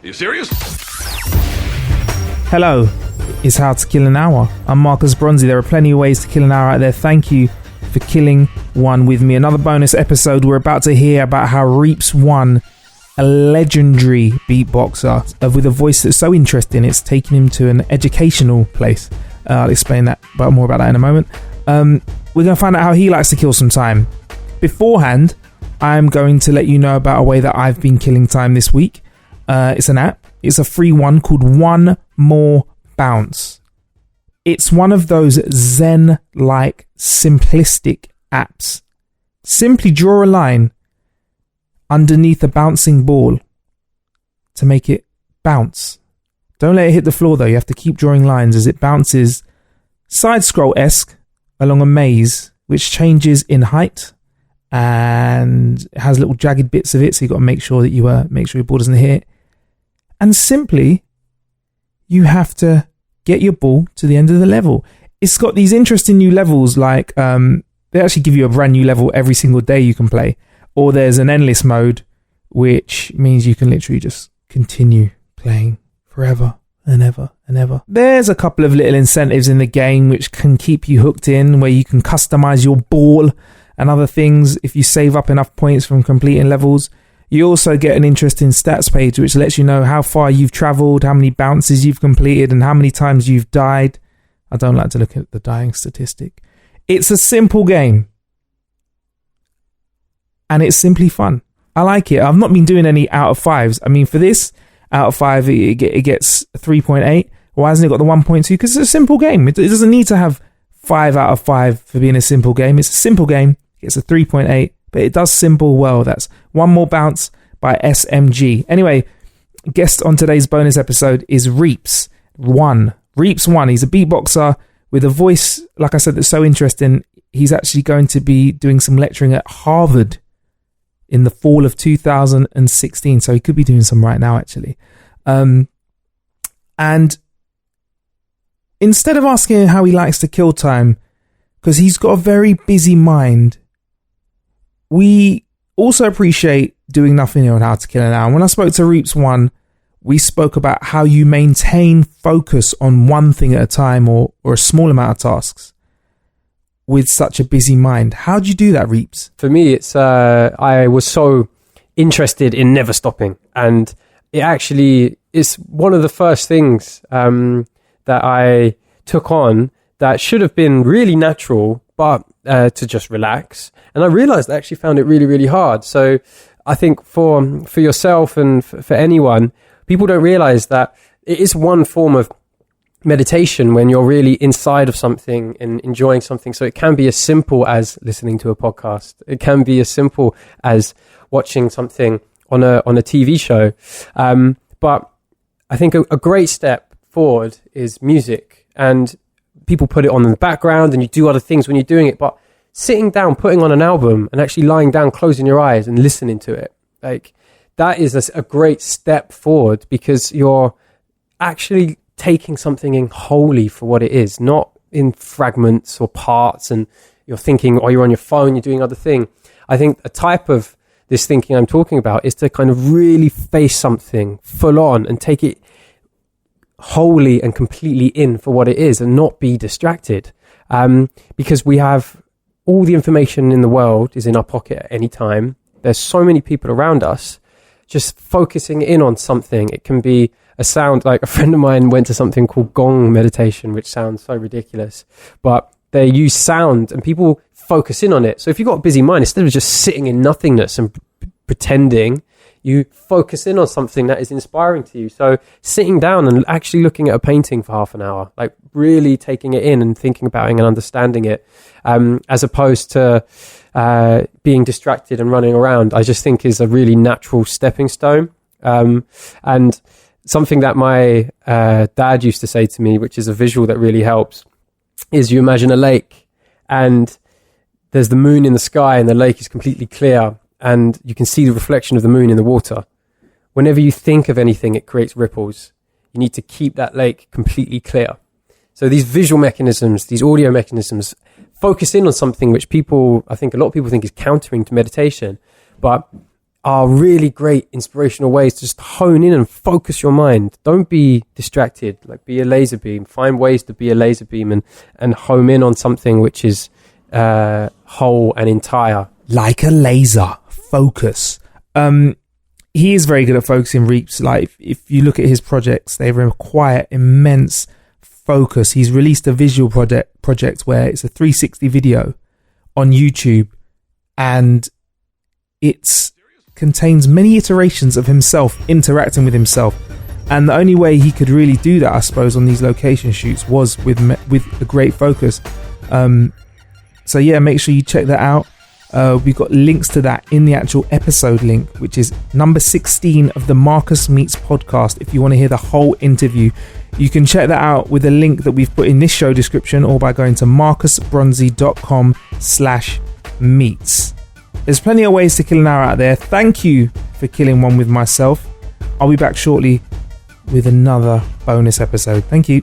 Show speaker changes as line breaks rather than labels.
you serious?
Hello, it's How to Kill an Hour. I'm Marcus Bronzy. There are plenty of ways to kill an hour out there. Thank you for killing one with me. Another bonus episode. We're about to hear about how Reeps won, a legendary beatboxer with a voice that's so interesting it's taking him to an educational place. I'll explain that, but more about that in a moment. We're going to find out how he likes to kill some time. Beforehand, I'm going to let you know about a way that I've been killing time this week. It's an app. It's a free one called One More Bounce. It's one of those Zen-like simplistic apps. Simply draw a line underneath a bouncing ball to make it bounce. Don't let it hit the floor though. You have to keep drawing lines as it bounces side scroll-esque along a maze which changes in height and has little jagged bits of it, so you've got to make sure that you make sure your ball doesn't hit. And simply you have to get your ball to the end of the level. It's got these interesting new levels, like they actually give you a brand new level every single day you can play. Or there's an endless mode, which means you can literally just continue playing forever and ever and ever. There's a couple of little incentives in the game which can keep you hooked in, where you can customize your ball and other things if you save up enough points from completing levels. You also get an interesting stats page which lets you know how far you've traveled, how many bounces you've completed, and how many times you've died. I don't like to look at the dying statistic. It's a simple game. And it's simply fun. I like it. I've not been doing any out of fives. I mean, for this, out of 5, it gets 3.8. Why hasn't it got the 1.2? Because it's a simple game. It doesn't need to have 5 out of 5 for being a simple game. It's a simple game. It gets a 3.8, but it does simple well. That's One More Bounce by SMG. Anyway, guest on today's bonus episode is Reeps 1. Reeps 1. He's a beatboxer with a voice, like I said, that's so interesting. He's actually going to be doing some lecturing at Harvard in the fall of 2016, so he could be doing some right now actually. And instead of asking him how he likes to kill time, because he's got a very busy mind, we also appreciate doing nothing here on How to Kill an Hour. And when I spoke to Reeps 1, we spoke about how you maintain focus on one thing at a time, or a small amount of tasks, with such a busy mind. How do you do that, Reeps?
For me, it's I was so interested in never stopping, and it actually is one of the first things that I took on that should have been really natural, but to just relax. And I realized I actually found it really, really hard. So I think for yourself and for anyone, people don't realize that it is one form of meditation when you're really inside of something and enjoying something. So it can be as simple as listening to a podcast. It can be as simple as watching something on a TV show. But I think a great step forward is music, and people put it on in the background and you do other things when you're doing it. But sitting down, putting on an album and actually lying down, closing your eyes and listening to it, like that is a great step forward, because you're actually taking something in wholly for what it is, not in fragments or parts, and you're thinking, or you're on your phone, you're doing other thing. I think a type of this thinking I'm talking about is to kind of really face something full on and take it wholly and completely in for what it is, and not be distracted, because we have all the information in the world is in our pocket at any time. There's so many people around us. Just focusing in on something, it can be a sound. Like a friend of mine went to something called gong meditation, which sounds so ridiculous, but they use sound and people focus in on it. So if you've got a busy mind, instead of just sitting in nothingness and pretending, you focus in on something that is inspiring to you. So sitting down and actually looking at a painting for half an hour, like really taking it in and thinking about it and understanding it, as opposed to being distracted and running around, I just think is a really natural stepping stone. And something that my dad used to say to me, which is a visual that really helps, is you imagine a lake and there's the moon in the sky and the lake is completely clear and you can see the reflection of the moon in the water. Whenever you think of anything, it creates ripples. You need to keep that lake completely clear. So these visual mechanisms, these audio mechanisms, focus in on something which people, I think a lot of people think is countering to meditation. But are really great inspirational ways to just hone in and focus your mind. Don't be distracted. Like, be a laser beam. Find ways to be a laser beam and home in on something which is whole and entire.
Like a laser. Focus. He is very good at focusing, Reeps. Like, if you look at his projects, they require immense focus. He's released a visual project where it's a 360 video on YouTube, and it contains many iterations of himself interacting with himself. And the only way he could really do that, I suppose, on these location shoots was with a great focus. So yeah, make sure you check that out. We've got links to that in the actual episode link, which is number 16 of the Marcus Meets podcast. If you want to hear the whole interview, you can check that out with a link that we've put in this show description, or by going to marcusbronzy.com/meets. There's plenty of ways to kill an hour out there. Thank you for killing one with myself. I'll be back shortly with another bonus episode. Thank you.